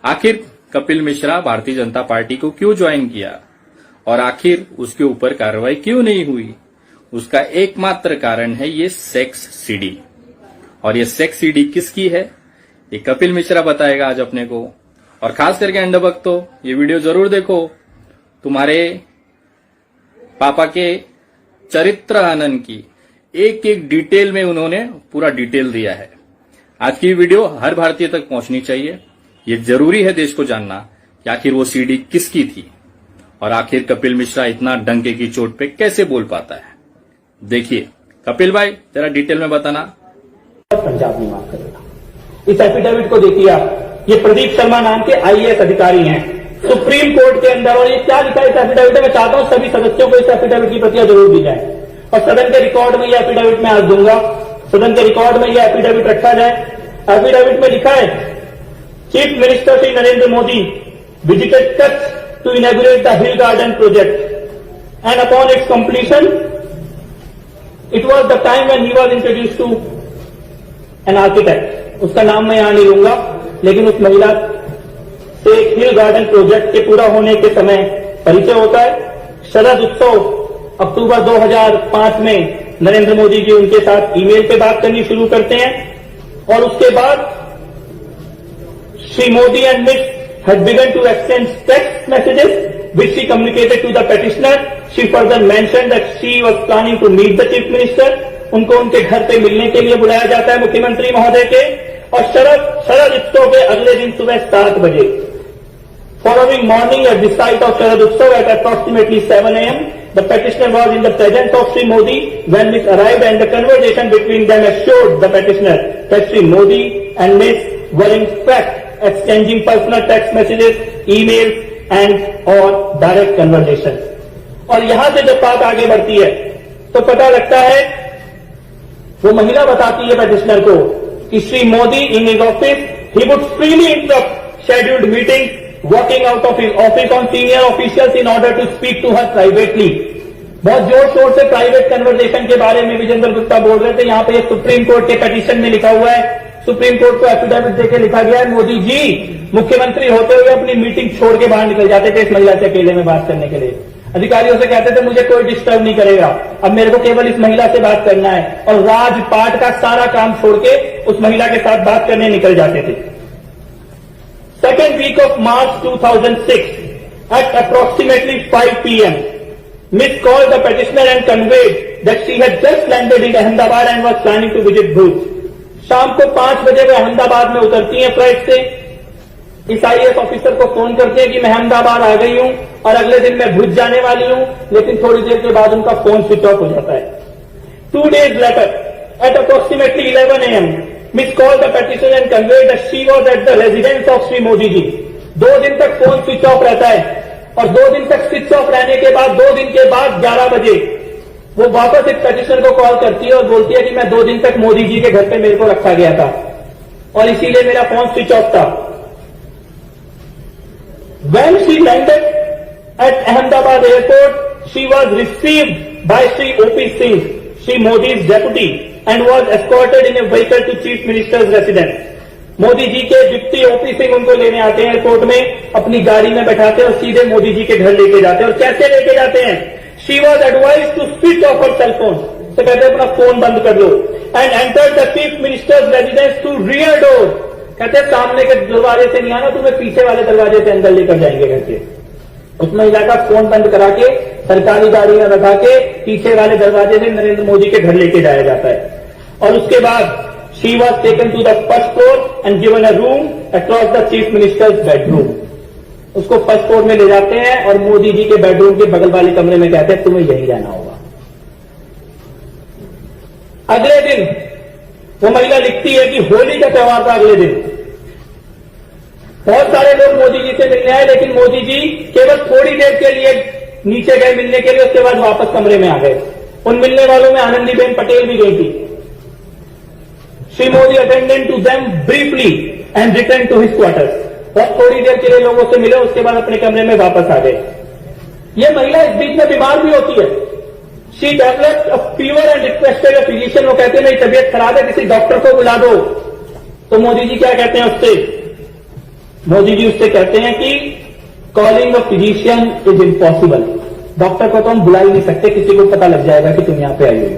आखिर कपिल मिश्रा भारतीय जनता पार्टी को क्यों ज्वाइन किया और आखिर उसके ऊपर कार्रवाई क्यों नहीं हुई? उसका एकमात्र कारण है ये सेक्स सीडी। और ये सेक्स सीडी किसकी है ये कपिल मिश्रा बताएगा आज अपने को। और खास करके अंडभक्त तो ये वीडियो जरूर देखो। तुम्हारे पापा के चरित्र हनन की एक एक डिटेल में उन्होंने पूरा डिटेल दिया है। आज की वीडियो हर भारतीय तक पहुंचनी चाहिए। ये जरूरी है देश को जानना कि आखिर वो सीडी किसकी थी और आखिर कपिल मिश्रा इतना डंके की चोट पे कैसे बोल पाता है। देखिए कपिल भाई, जरा डिटेल में बताना। पंजाब नहीं माफ करेगा। इस एफिडेविट को देखिए आप, ये प्रदीप शर्मा नाम के आईएएस अधिकारी हैं सुप्रीम कोर्ट के अंदर। और ये क्या लिखा है इस एफिडेविट में? मैं चाहता हूं सभी सदस्यों को इस एफिडेविट की प्रतियां जरूर दी जाए और सदन के रिकॉर्ड में ये एफिडेविट मैं आज दूंगा। सदन के रिकॉर्ड में ये एफिडेविट रखा जाए। एफिडेविट में लिखा है, chief minister Shri Narendra Modi visited Kutch to inaugurate the hill garden project and upon its completion it was the time when he was introduce to an architect. उसका नाम मैं यहां नहीं लूंगा, लेकिन उस महिला से हिल गार्डन प्रोजेक्ट के पूरा होने के समय परिचय होता है। शरद उत्सव अक्टूबर 2005 में नरेंद्र मोदी जी उनके साथ ईमेल पे बात करनी शुरू करते हैं और उसके बाद Shri Modi and miss had begun to exchange text messages which she communicated to the petitioner. She further mentioned that she was planning to meet the chief minister. उनको उनके घर पे मिलने के लिए बुलाया जाता है मुख्यमंत्री महोदय के। और शरद उत्सव के अगले दिन सुबह 7 बजे following morning at the site of Sharad Utsav at approximately 7 a.m. the petitioner was in the presence of Sri Modi when Miss arrived, and the conversation between them assured the petitioner that Sri Modi and Miss were in fact exchanging personal text messages, emails and or direct conversations. और यहां से जब बात आगे बढ़ती है तो पता लगता है, वो महिला बताती है petitioner को कि Shri Modi in his office he would freely interrupt scheduled meetings, walking out of his office on senior officials in order to speak to her privately. बहुत जोर शोर से प्राइवेट कन्वर्सेशन के बारे में विजेंद्र गुप्ता बोल रहे थे। यहाँ पे ये सुप्रीम कोर्ट के पिटीशन में लिखा हुआ है, सुप्रीम कोर्ट को एफिडेविट देके लिखा गया है, मोदी जी मुख्यमंत्री होते हुए अपनी मीटिंग छोड़ के बाहर निकल जाते थे इस महिला से अकेले में बात करने के लिए। अधिकारियों से कहते थे मुझे कोई डिस्टर्ब नहीं करेगा, अब मेरे को केवल इस महिला से बात करना है, और राजपाट का सारा काम छोड़ के उस महिला के साथ बात करने निकल जाते थे। Second week of March 2006 at approximately 5 p.m. Miss called the petitioner and conveyed that she had just landed in Ahmedabad and was planning to visit Bhuj. शाम को 5 बजे वे अहमदाबाद में उतरती हैं फ्लाइट से। इस आईएएस ऑफिसर को फोन करते हैं कि मैं अहमदाबाद आ गई हूं और अगले दिन मैं भुज जाने वाली हूं, लेकिन थोड़ी देर के बाद उनका फोन स्विच ऑफ हो जाता है। 2 days later at approximately 11 a.m. Miss called the petitioner and conveyed that she was at the residence of Sri Modi ji. 2 दिन तक फोन स्विच ऑफ रहता है और 2 दिन तक स्विच ऑफ रहने के बाद 2 दिन के बाद 11 बजे वो वापस एक पेटिशनर को कॉल करती है और बोलती है कि मैं 2 दिन तक मोदी जी के घर पे मेरे को रखा गया था और इसीलिए मेरा फोन स्विच ऑफ था। When she landed at Ahmedabad airport, she was received by Sri O.P. Singh, Sri Modi's deputy, and was escorted in a vehicle to Chief Minister's residence. Modi ji के डिप्टी O.P. सिंह उनको लेने आते हैं airport में, अपनी गाड़ी में बैठाते हैं और सीधे मोदी जी के घर लेके जाते हैं। और कैसे लेके जाते हैं? She was advised to switch off her cell phone. तो कहते हैं अपना फोन बंद कर लो। And entered the Chief Minister's residence through rear door. कहते हैं सामने के दरवाजे से नहीं आना, तुम्हें पीछे वाले दरवाजे से अंदर लेकर जाएंगे करके। उस महिला का फोन बंद करा के सरकारी गाड़ी में बैठा के पीछे वाले दरवाजे से नरेंद्र मोदी के घर लेके जाया जाता है। और उसके बाद she was taken to the first floor and given a room across the chief minister's bedroom. उसको फर्स्ट फ्लोर में ले जाते हैं और मोदी जी के बेडरूम के बगल वाले कमरे में कहते हैं तुम्हें यहीं रहना होगा। अगले दिन वो महिला लिखती है कि होली का त्योहार था। अगले दिन बहुत सारे लोग मोदी जी से मिलने आए, लेकिन मोदी जी केवल थोड़ी देर के लिए नीचे गए मिलने के लिए, उसके बाद वापस कमरे में आ गए। उन मिलने वालों में आनंदीबेन पटेल भी गई थी। Shri Modi attended to them briefly and return to his quarters. बहुत थोड़ी देर के लिए लोगों से मिले, उसके बाद अपने कमरे में वापस आ गए। ये महिला इस बीच में बीमार भी होती है। She developed a fever and requested a physician. वो कहते हैं मेरी तबीयत खराब है, किसी डॉक्टर को बुला दो। तो मोदी जी क्या कहते हैं उससे? मोदी जी उससे कहते हैं कि calling a physician is impossible, doctor को तो हम बुला ही नहीं सकते, किसी को पता लग जाएगा कि तुम यहां पे आई हो।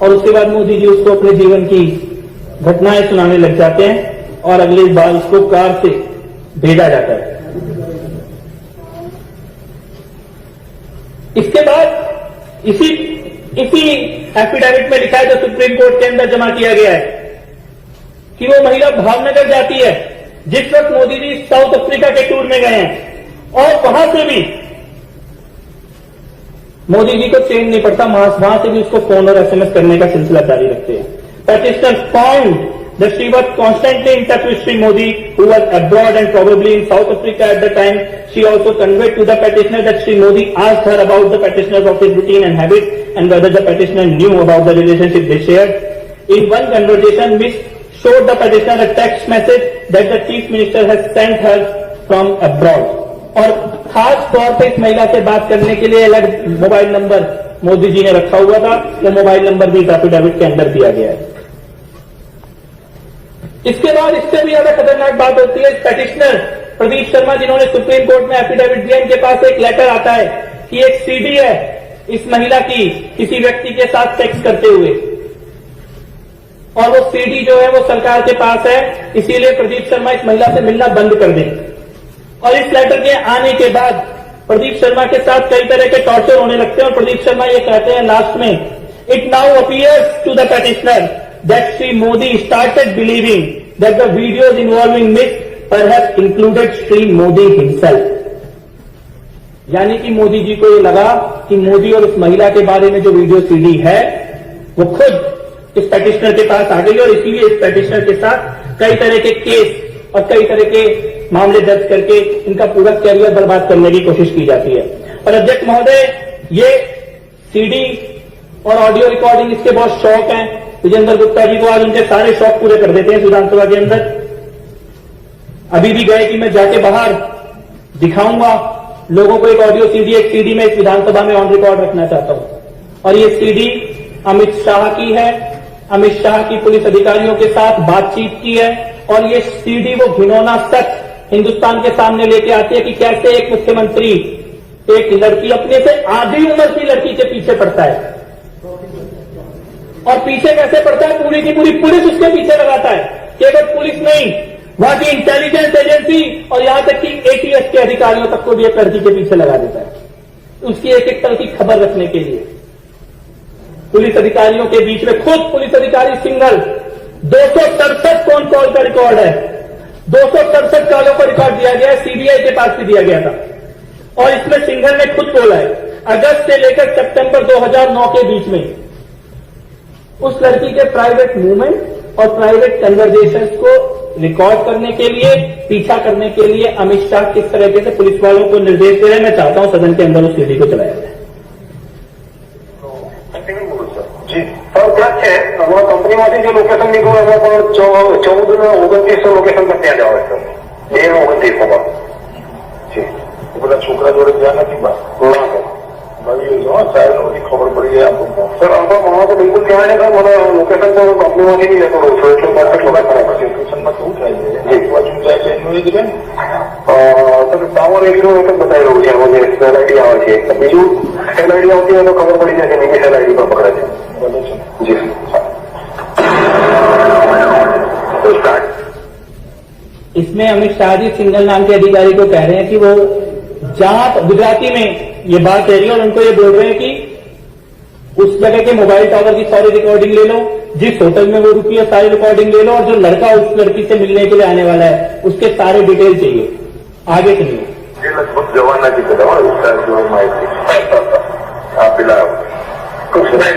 और उसके बाद मोदी जी उसको अपने जीवन की घटनाएं सुनाने लग जाते हैं और अगली बार उसको कार से भेजा जाता है। इसके बाद इसी एफिडेविट में लिखा है जो सुप्रीम कोर्ट के अंदर जमा किया गया है कि वो महिला भावनगर जाती है जिस वक्त मोदी जी साउथ अफ्रीका के टूर में गए हैं और वहां से भी मोदी जी को चैन नहीं पड़ता, वहां से भी उसको फोन और एसएमएस करने का सिलसिला जारी रखते हैं। Petitioner found that she was constantly in touch with Sri Modi, who was abroad and probably in South Africa at the time. She also conveyed to the petitioner that Sri Modi asked her about the petitioner's office routine and habits and whether the petitioner knew about the relationship they shared. In one conversation, Ms. showed the petitioner a text message that the chief minister has sent her from abroad. और खास तौर पे इस महिला से बात करने के लिए अलग मोबाइल नंबर मोदी जी ने रखा हुआ था, वो मोबाइल नंबर भी एफिडेविट के अंदर दिया गया है। इसके बाद इससे भी ज्यादा खतरनाक बात होती है, पेटिशनर प्रदीप शर्मा जिन्होंने सुप्रीम कोर्ट में एफिडेविट दिया, इनके पास एक लेटर आता है कि एक सीडी है इस महिला की किसी व्यक्ति के साथ सेक्स करते हुए, और वो सीडी जो है वो सरकार के पास है, इसीलिए प्रदीप शर्मा इस महिला से मिलना बंद कर दें। और इस लेटर के आने के बाद प्रदीप शर्मा के साथ कई तरह के टॉर्चर होने लगते हैं और प्रदीप शर्मा ये कहते हैं लास्ट में, it now appears to the petitioner that Sri Modi started believing that the videos involving Miss perhaps included Sri Modi himself. यानी कि मोदी जी को ये लगा कि मोदी और उस महिला के बारे में जो वीडियो सीडी है वो खुद इस पेटिशनर के पास आ गई और इसीलिए इस पेटिशनर के साथ कई तरह के केस और कई तरह के मामले दर्ज करके इनका पूरा कैरियर बर्बाद करने की कोशिश की जाती है। और अध्यक्ष महोदय, ये सीडी और ऑडियो रिकॉर्डिंग इसके बहुत शौक हैं। विजेंद्र गुप्ता जी को आज उनके सारे शौक पूरे कर देते हैं विधानसभा के अंदर। अभी भी गए कि मैं जाके बाहर दिखाऊंगा लोगों को एक ऑडियो सीडी, एक सीडी में इस विधानसभा में ऑन रिकॉर्ड रखना चाहता हूं। और ये सीडी अमित शाह की है, अमित शाह की पुलिस अधिकारियों के साथ बातचीत की है और ये सीडी वो घिनौना सच हिंदुस्तान के सामने लेके आती है कि कैसे एक मुख्यमंत्री एक लड़की, अपने से आधी उम्र की लड़की के पीछे पड़ता है। और पीछे कैसे पड़ता है, पूरी की पूरी पुलिस उसके पीछे लगाता है। केवल पुलिस नहीं, वहां की इंटेलिजेंस एजेंसी और यहां तक कि एटीएस के अधिकारियों तक को भी एक लड़की के पीछे लगा देता है उसकी एक एक तरह की खबर रखने के लिए। पुलिस अधिकारियों के बीच में खुद पुलिस अधिकारी सिंघल 267 फोन कॉल का रिकॉर्ड है, 267 कॉलों का रिकॉर्ड दिया गया है, सीबीआई के पास भी दिया गया था। और इसमें सिंघल ने खुद बोला है अगस्त से लेकर सितंबर 2009 के बीच में उस लड़की के प्राइवेट मूवमेंट और प्राइवेट कन्वर्जेशंस को रिकॉर्ड करने के लिए, पीछा करने के लिए अमित शाह किस तरीके से पुलिस वालों को निर्देश दे रहे हैं। मैं चाहता हूं सदन के अंदर उस सीडी को चलाया जाए। जी सर, क्या છે કંપનીમાંથી જે લોકેશન નીકળ્યું એમાં પણ 14-29 લોકેશન પર ત્યાં જાવ સર, 29 જી બધા છોકરા જોડે ગયા નથી બસ ના સર સાહેબ બધી ખબર પડી ગઈ આપણને સર। આમાં મને તો બિલકુલ કહેવાય ને સર, મને લોકેશન તો કંપનીમાંથી નહીં લેતો રહું છું એટલે પરફેક્ટ ખબર પડે। સિચ્યુએશનમાં શું થાય છે જી બાજુ જાય છે એનું એક બેન સર ટાવર એરિયાનો એક જ બતાવી રહ્યું છે, એમાં જે સેલ આઈડી આવે છે, બીજું સેલ આઈડી આવતી હોય તો ખબર પડી જાય કે બીજી સેલ આઈડી પર પકડે છે जी। तो इसमें अमित शाह जी सिंघल नाम के अधिकारी को कह रहे हैं कि वो जहां गुजराती में ये बात कह रही है और उनको ये बोल रहे हैं कि उस जगह के मोबाइल टावर की सारी रिकॉर्डिंग ले लो, जिस होटल में वो रुकी है सारी रिकॉर्डिंग ले लो, और जो लड़का उस लड़की से मिलने के लिए आने वाला है उसके सारे डिटेल चाहिए। आगे चलिए। लगभग जवाना की तरह उसका जो माहिती आप पिला कुछ नहीं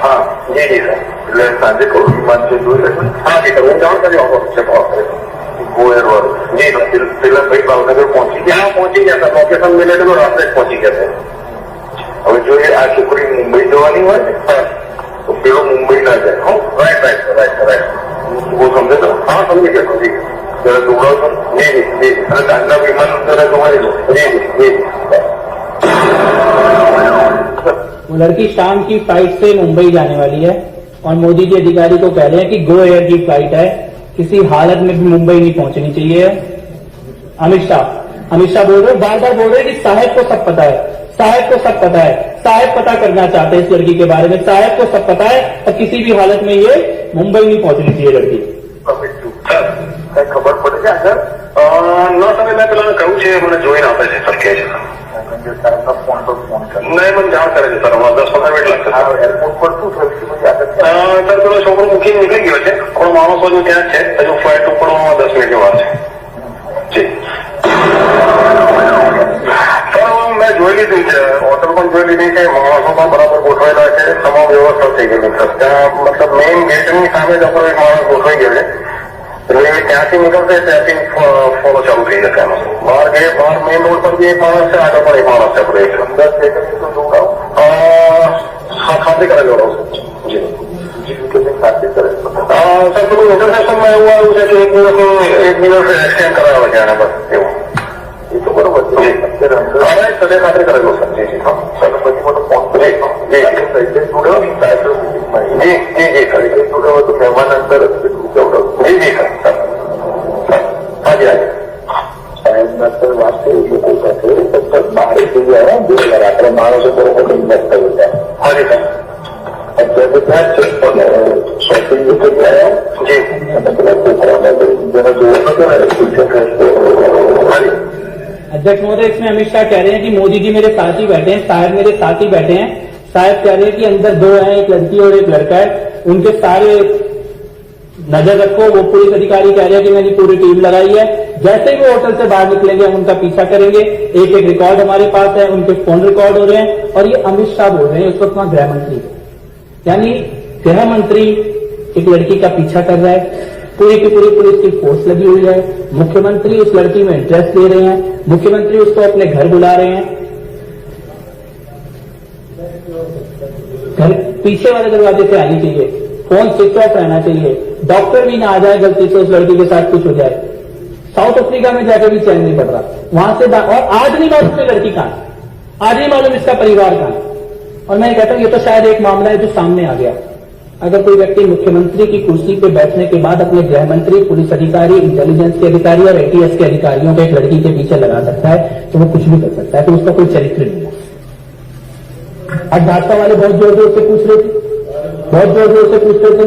हाँ जी जी सर, એટલે સાંજે કહું વિમાન છે જોઈ શકું? हाँ जी सर, હું જાણ કરી આવો છે ગોયર વાળું जी પેલા ભાઈ ભાવનગર પહોંચી ગયા, પહોંચી ગયા સર, લોકેશન મિલે તો રાત્રે જ પહોંચી ગયા સર। હવે જો આ છોકરી મુંબઈ જવાની હોય ને તો પેલો મુંબઈ ના જાય। હા રાઈટ રાઈટ રાઈટ રાઈટ, वो समझे तो हाँ समझी गया समझी गया जरा દોડાવ સર जी जी जी, અને સાંજના વિમાન જરા જોવાઈ લો जी जी जी। वो लड़की शाम की फ्लाइट से मुंबई जाने वाली है और मोदी जी अधिकारी को कह रहे हैं कि गो एयर की फ्लाइट है किसी हालत में भी मुंबई नहीं पहुंचनी चाहिए। अमित शाह बोल रहे, बार बार बोल रहे कि साहब को सब पता है, साहब को सब पता है, साहब पता करना चाहते हैं इस लड़की के बारे में, साहब को सब पता है और किसी भी हालत में ये मुंबई नहीं पहुंचनी चाहिए लड़की। खबर पड़ी क्या सर? न समय मैं પેલા કહું છે મને જોઈને આપે છે સર કે છે ફોન પર ફોન કર નહીં મને જાણ કરે છે સર 10-15 મિનિટ લાગશે એરપોર્ટ પર શું થયું છે સર પેલો છોકરો મૂકીને નીકળી ગયો છે પણ માણસો હજુ ત્યાં જ છે હજુ ફ્લાઇટ ઉપડવામાં 10 મિનિટની વાર છે જી સર મેં જોઈ લીધી છે હોટલ પણ જોઈ લીધી છે માણસો પણ બરાબર ગોઠવાયેલા છે તમામ વ્યવસ્થા થઈ ગયેલી સર ત્યાં મતલબ મેઇન ગેટની સામે જ આપણો એક માણસ ગોઠવાઈ ગયો છે એટલે ત્યાંથી નીકળશે ત્યાંથી ફોલો ચાલુ થઈ જશે એનો બહાર મેઇન રોડ પર બી એક માણસ છે આગળ પણ એક માણસ છે આપણે એક અંદર ખાતરી કરેલો રહું જી ખાતરી કરે સર પેલું ઇન્ટરનેશનલમાં એવું આવ્યું છે કે એક દિવસ એક્સટેન્ડ કરાવે છે આને બસ એવું એ તો બરોબર છે અત્યારે સદે ખાતરી કરેલો સર જી જી હા સર પછી મને ફોન જી જી જી જી ખરી તો મહેમાન અંદર જી જી સર હાજી હાજી સાહેબના સર વાત કરી લોકો સાથે બહાર થઈ ગયા 2000 આપણે માણસો બરોબર ઇન્વેસ્ટ કર્યું છે હાજી સર અત્યારે ત્યાં છે શોપિંગ રીતે ગયા જી અને પેલા છોકરાને જેને જોવું નતું હાજી अध्यक्ष महोदय, इसमें अमित शाह कह रहे हैं कि मोदी जी मेरे साथ ही बैठे हैं, साहब मेरे साथ ही बैठे हैं। साहब कह रहे हैं कि अंदर दो हैं, एक लड़की और एक लड़का है, उनके सारे नजर रखो। वो पुलिस अधिकारी कह रहे हैं कि मैंने पूरी टीम लगाई है, जैसे ही वो होटल से बाहर निकलेंगे हम उनका पीछा करेंगे। एक एक रिकॉर्ड हमारे पास है, उनके फोन रिकॉर्ड हो रहे हैं। और ये अमित शाह बोल रहे हैं उस वक्त वहां गृह मंत्री, यानी गृह मंत्री एक लड़की का पीछा कर रहा है, पूरी की पूरी पुलिस की फोर्स लगी हुई है, मुख्यमंत्री उस लड़की में इंटरेस्ट ले रहे हैं, मुख्यमंत्री उसको अपने घर बुला रहे हैं। घर पीछे वाले दरवाजे से आनी चाहिए, फोन स्विच ऑफ रहना चाहिए, डॉक्टर भी ना आ जाए गलती से उस लड़की के साथ कुछ हो जाए। साउथ अफ्रीका में जाकर भी चैन नहीं पड़ रहा वहां से, और आज नहीं मालूम ये लड़की कहां, आज नहीं मालूम इसका परिवार कहां। और मैं कहता हूं ये तो शायद एक मामला है जो सामने आ गया। अगर कोई व्यक्ति मुख्यमंत्री की कुर्सी पे बैठने के बाद अपने गृह मंत्री, पुलिस अधिकारी, इंटेलिजेंस के अधिकारी और एटीएस के अधिकारियों को एक लड़की के पीछे लगा सकता है तो वो कुछ भी कर सकता है, तो उसका कोई चरित्र नहीं है। आज भाजपा वाले बहुत जोर जोर से पूछ रहे थे, बहुत जोर जोर से पूछ रहे थे,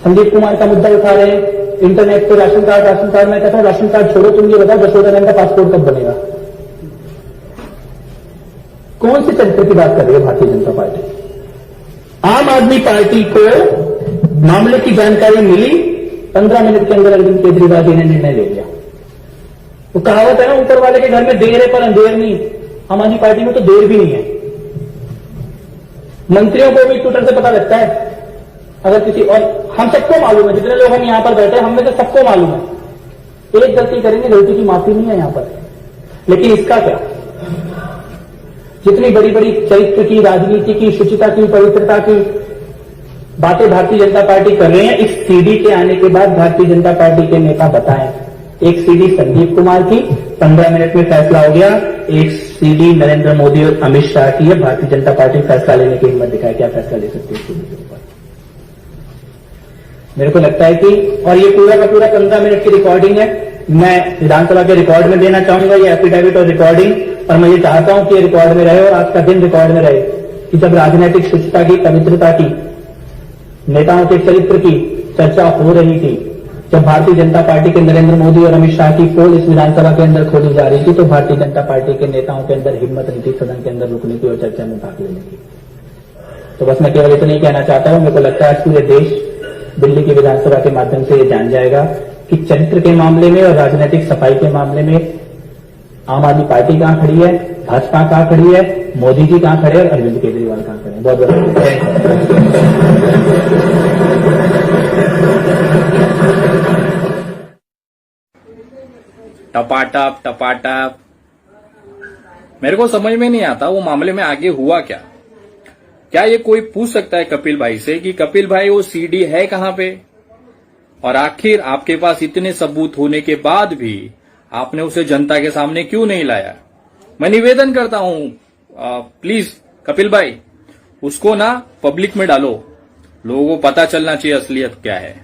संदीप कुमार का मुद्दा उठा रहे हैं, इंटरनेट पे राशन कार्ड। मैं कहता हूं राशन कार्ड छोड़ो, तुम ये बताओ यशोधरान का पासपोर्ट कब बनेगा? कौन सी चरित्र की बात कर रही है भारतीय जनता पार्टी? आम आदमी पार्टी को मामले की जानकारी मिली, 15 मिनट के अंदर अरविंद केजरीवाल जी ने निर्णय ले लिया। वो कहावत है ना, ऊपर वाले के घर में देर है पर अंधेर नहीं। आम आदमी पार्टी में तो देर भी नहीं है। मंत्रियों को भी ट्विटर से पता लगता है अगर किसी, और हम सबको मालूम है, जितने लोग हम यहां पर बैठे हैं हम में से सबको मालूम है, एक गलती करेंगे गलती की माफी नहीं है यहां पर। लेकिन इसका क्या, जितनी बड़ी बड़ी चरित्र की, राजनीति की, शुचिता की, पवित्रता की बातें भारतीय जनता पार्टी कर रहे हैं, इस सीडी के आने के बाद भारतीय जनता पार्टी के नेता बताएं। एक सीडी संदीप कुमार की 15 मिनट में फैसला हो गया, एक सीडी नरेंद्र मोदी और अमित शाह की है। भारतीय जनता पार्टी फैसला लेने की हिम्मत दिखाए, क्या फैसला ले सकती है सीडी के ऊपर? मेरे को लगता है कि, और ये पूरा का पूरा 15 मिनट की रिकॉर्डिंग है, मैं विधानसभा के रिकॉर्ड में देना चाहूंगा ये एफिडेविट और रिकॉर्डिंग। और मैं ये चाहता हूं कि ये रिकॉर्ड में रहे और आज का दिन रिकॉर्ड में रहे कि जब राजनीतिक शुचिता की, पवित्रता की, नेताओं के चरित्र की चर्चा हो रही थी, जब भारतीय जनता पार्टी के नरेंद्र मोदी और अमित शाह की पोल इस विधानसभा के अंदर खोली जा रही थी, तो भारतीय जनता पार्टी के नेताओं के अंदर हिम्मत नहीं थी सदन के अंदर रुकने की और चर्चा में भाग लेने की। तो बस मैं केवल इतना ही कहना चाहता हूं, मेरे को लगता है आज पूरे देश दिल्ली की विधानसभा के माध्यम से ये जान जाएगा कि चरित्र के मामले में और राजनीतिक सफाई के मामले में आम आदमी पार्टी कहां खड़ी है, भाजपा कहां खड़ी है, मोदी जी कहां खड़े हैं और अरविंद केजरीवाल कहां खड़े हैं। बहुत बहुत टपाटप टपाटप। मेरे को समझ में नहीं आता वो मामले में आगे हुआ क्या। क्या ये कोई पूछ सकता है कपिल भाई से कि कपिल भाई वो सीडी है कहां पे, और आखिर आपके पास इतने सबूत होने के बाद भी आपने उसे जनता के सामने क्यों नहीं लाया? मैं निवेदन करता हूं, प्लीज कपिल भाई उसको ना पब्लिक में डालो, लोगों को पता चलना चाहिए असलियत क्या है।